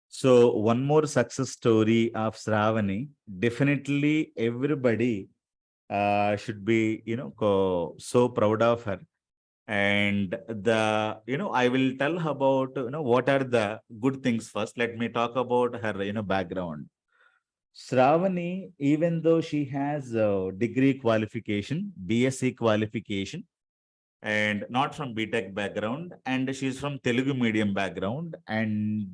So one more success story of Sravani. Definitely everybody should be, so proud of her. And I will tell about, what are the good things first. Let me talk about her, background. Sravani, even though she has a degree qualification, BSc qualification, and not from BTech background, and she's from Telugu medium background, and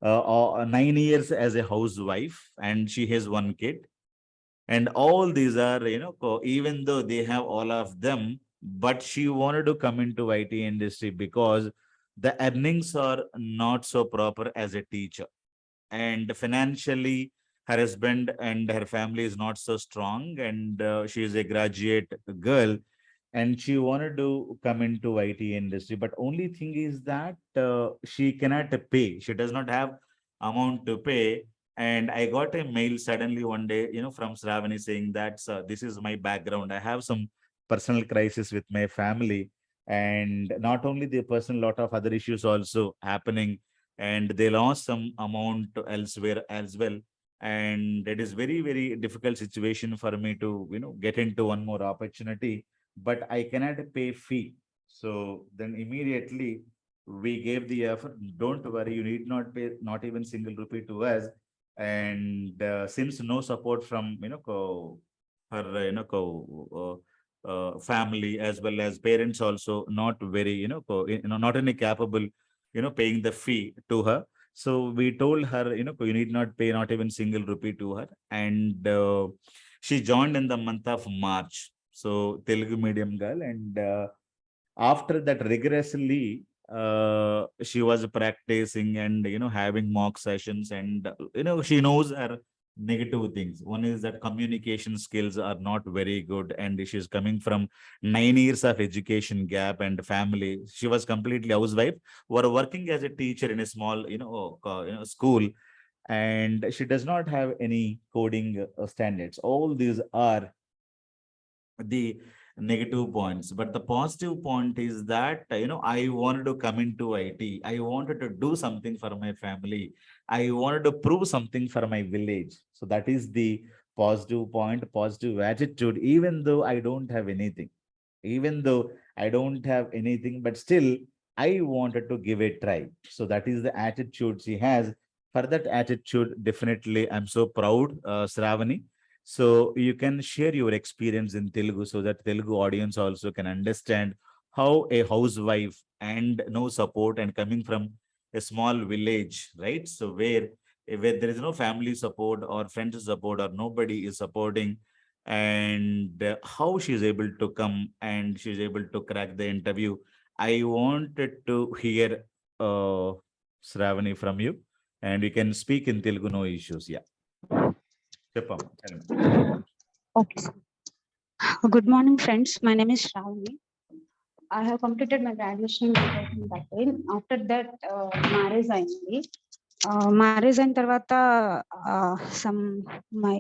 9 years as a housewife, and she has one kid. And all these are, even though they have all of them, but she wanted to come into IT industry because the earnings are not so proper as a teacher. And financially, her husband and her family is not so strong, and she is a graduate girl, and she wanted to come into IT industry. But only thing is that she cannot pay. She does not have amount to pay. And I got a mail suddenly one day, from Sravani saying that this is my background. I have some personal crisis with my family, and not only the personal, lot of other issues also happening, and they lost some amount elsewhere as well. And it is very, very difficult situation for me to, get into one more opportunity, but I cannot pay fee. So then immediately we gave the offer. Don't worry, you need not pay not even single rupee to us. And since no support from her family as well as parents also not very not any capable paying the fee to her. So we told her you need not pay not even single rupee to her, and she joined in the month of March. So Telugu medium girl, and after that rigorously she was practicing and having mock sessions, and she knows her negative things. One is that communication skills are not very good, and she's coming from 9 years of education gap and family. She was completely housewife, were working as a teacher in a small school, and she does not have any coding standards. All these are the negative points, but the positive point is that I wanted to come into IT. I wanted to do something for my family. I wanted to prove something for my village. So that is the positive point, positive attitude. Even though I don't have anything, but still I wanted to give a try. So that is the attitude she has. For that attitude, definitely I'm so proud, Sravani. So you can share your experience in Telugu so that Telugu audience also can understand how a housewife and no support and coming from a small village, right? So where there is no family support or friends support or nobody is supporting, and how she is able to come and she is able to crack the interview. I wanted to hear uh, Sravani from you, and you can speak in Telugu, no issues. Yeah. Chepam, tell me. Okay. Good morning, friends. My name is Sravani. I have completed my graduation in 2013. After that, marriage అయింది. Marriage అయిన తర్వాత some my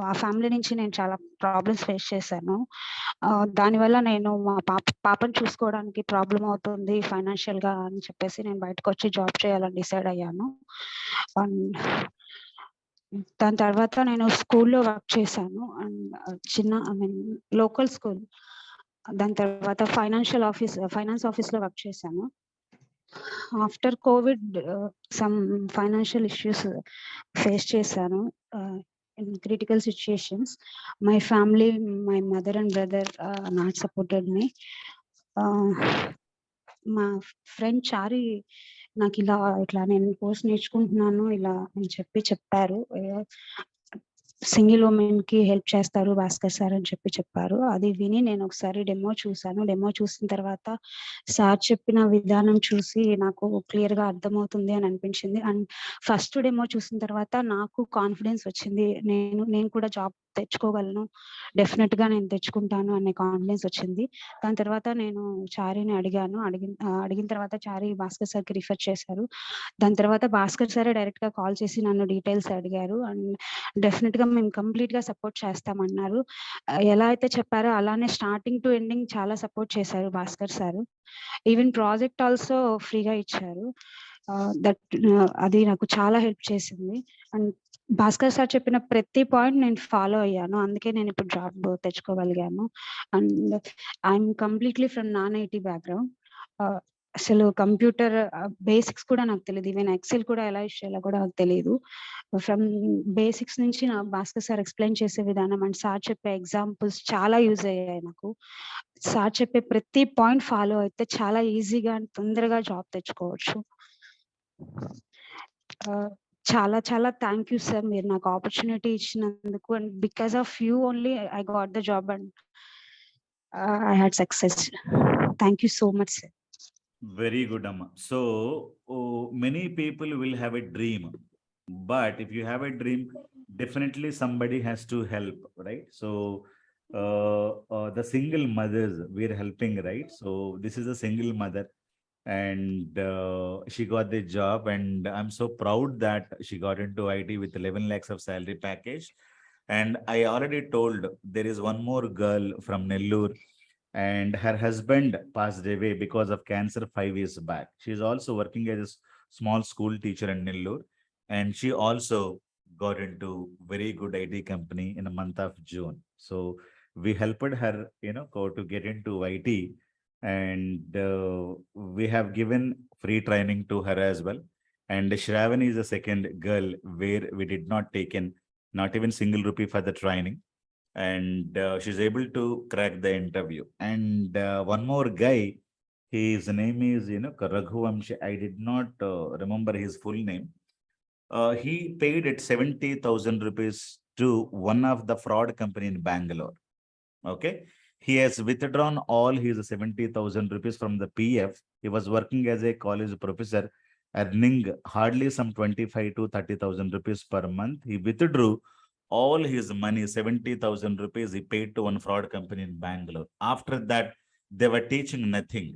ఆ family నుంచి నేను చాలా problems face చేశాను. దానివల్ల నేను మా పాపను చూసుకోవడానికి ప్రాబ్లం అవుతుంది ఫైనాన్షియల్గా అని చెప్పేసి నేను బయటకు వచ్చి జాబ్ చేయాలని డిసైడ్ అయ్యాను. దాని తర్వాత నేను స్కూల్లో వర్క్ చేశాను, అండ్ లోకల్ స్కూల్. దాని తర్వాత ఫైనాన్స్ ఆఫీస్లో వర్క్ చేశాను. After covid some financial issues face చేశాను. In critical situations, my family, my mother and brother not supported me. మా ఫ్రెండ్ చారి నాకు ఇట్లా నేను కోర్స్ నేర్చుకుంటున్నాను ఇలా అని చెప్పారు. సింగిల్ ఉమెన్ కి హెల్ప్ చేస్తారు భాస్కర్ సార్ అని చెప్పారు. అది విని నేను ఒకసారి డెమో చూసాను. డెమో చూసిన తర్వాత సార్ చెప్పిన విధానం చూసి నాకు క్లియర్ గా అర్థమవుతుంది అని అనిపించింది. అండ్ ఫస్ట్ డెమో చూసిన తర్వాత నాకు కాన్ఫిడెన్స్ వచ్చింది. నేను కూడా జాబ్ తెచ్చుకోగలను, డెఫినెట్ గా నేను తెచ్చుకుంటాను అనే కాన్ఫిడెన్స్ వచ్చింది. దాని తర్వాత నేను చారిని అడిగిన తర్వాత చారి భాస్కర్ సార్కి రిఫర్ చేశారు. దాని తర్వాత భాస్కర్ సారే డైరెక్ట్ గా కాల్ చేసి నన్ను డీటెయిల్స్ అడిగారు. అండ్ డెఫినెట్ గా మేము కంప్లీట్ గా సపోర్ట్ చేస్తామన్నారు. ఎలా అయితే చెప్పారో అలానే స్టార్టింగ్ టు ఎండింగ్ చాలా సపోర్ట్ చేశారు Bhaskar sir. Even project also ఫ్రీగా ఇచ్చారు. దట్ అది నాకు చాలా హెల్ప్ చేసింది. అండ్ భాస్కర్ సార్ చెప్పిన ప్రతి పాయింట్ నేను ఫాలో అయ్యాను. అందుకే నేను ఇప్పుడు జాబ్ తెచ్చుకోగలిగాను. And I'm completely from non IT background. అసలు కంప్యూటర్ బేసిక్స్ కూడా నాకు తెలీదు. ఈవెన్ ఎక్సెల్ కూడా ఎలా యూజ్ చేయాలో కూడా నాకు తెలీదు. ఫ్రమ్ బేసిక్స్ నుంచి నాకు భాస్కర్ సార్ ఎక్స్ప్లెయిన్ చేసే విధానం అండ్ సార్ చెప్పే ఎగ్జాంపుల్స్ చాలా యూజ్ అయ్యాయి నాకు. సార్ చెప్పే ప్రతి పాయింట్ ఫాలో అయితే చాలా ఈజీగా అండ్ తొందరగా జాబ్ తెచ్చుకోవచ్చు. చాలా చాలా థ్యాంక్ యూ సార్. మీరు నాకు ఆపర్చునిటీ ఇచ్చినందుకు. And because of you only I got the job and I had success. Thank you so much sir. Very good, Amma. So, many people will have a dream, but if you have a dream, definitely somebody has to help, right? So, the single mothers we're helping, right? So, this is a single mother, and she got the job, and I'm so proud that she got into IT with 11 lakhs of salary package. And I already told there is one more girl from Nellore, and her husband passed away because of cancer 5 years back. She's also working as a small school teacher in Nellore, and she also got into very good IT company in the month of June. So we helped her, to get into IT, and we have given free training to her as well. And Shravani is the second girl where we did not take in not even single rupee for the training, and she's able to crack the interview. And one more guy, his name is Raghuvamshi. I did not remember his full name. He paid it 70,000 rupees to one of the fraud company in Bangalore. Okay, he has withdrawn all his 70,000 rupees from the PF. He was working as a college professor, earning hardly some 25 to 30,000 rupees per month. He withdrew all his money, 70,000 rupees he paid to one fraud company in Bangalore. After that, they were teaching nothing.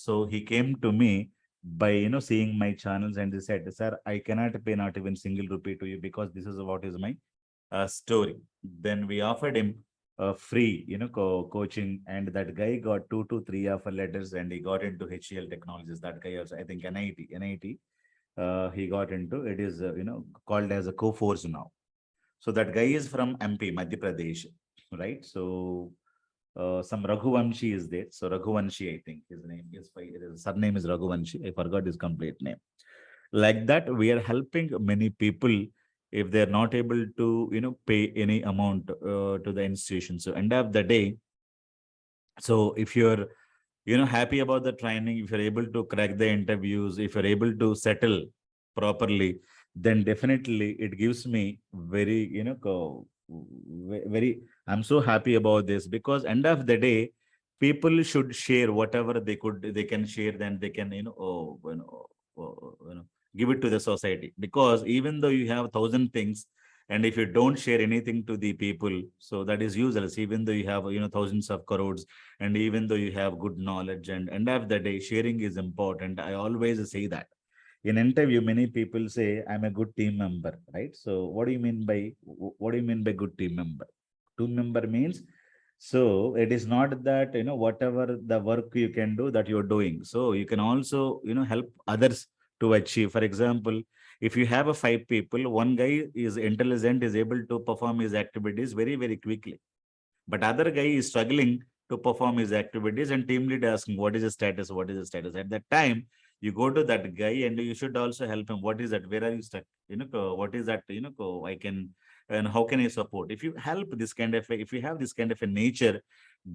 So he came to me by seeing my channels, and he said, "Sir, I cannot pay not even single rupee to you because this is what is my story." Then we offered him free coaching, and that guy got 2 to 3 offer letters, and he got into HCL Technologies. That guy also, I think, NIT, he got into it, is called as a Coforce now. So that guy is from MP, Madhya Pradesh, right? So some Raghuvamshi is there. So Raghuvanshi, I think his name is, his surname is Raghuvanshi. I forgot his complete name. Like that, we are helping many people if they're not able to, pay any amount to the institution. So end of the day, so if you're, happy about the training, if you're able to crack the interviews, if you're able to settle properly, then definitely it gives me very, very, I'm so happy about this, because end of the day, people should share whatever they can share, then they can, give it to the society. Because even though you have 1,000 things, and if you don't share anything to the people, so that is useless. Even though you have, thousands of crores, and even though you have good knowledge, and end of the day, sharing is important. I always say that. In interview, many people say, "I'm a good team member," right? So what do you mean by good team member? Team member means, so it is not that, whatever the work you can do, that you're doing. So you can also, help others to achieve. For example, if you have a 5 people, one guy is intelligent, is able to perform his activities very, very quickly, but other guy is struggling to perform his activities, and team lead asking, "What is the status? What is the status?" At that time, you go to that guy and you should also help him. What is that? Where are you stuck? What is that? I can, and how can I support? If you help this kind of, if you have this kind of a nature,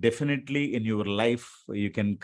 definitely in your life, you can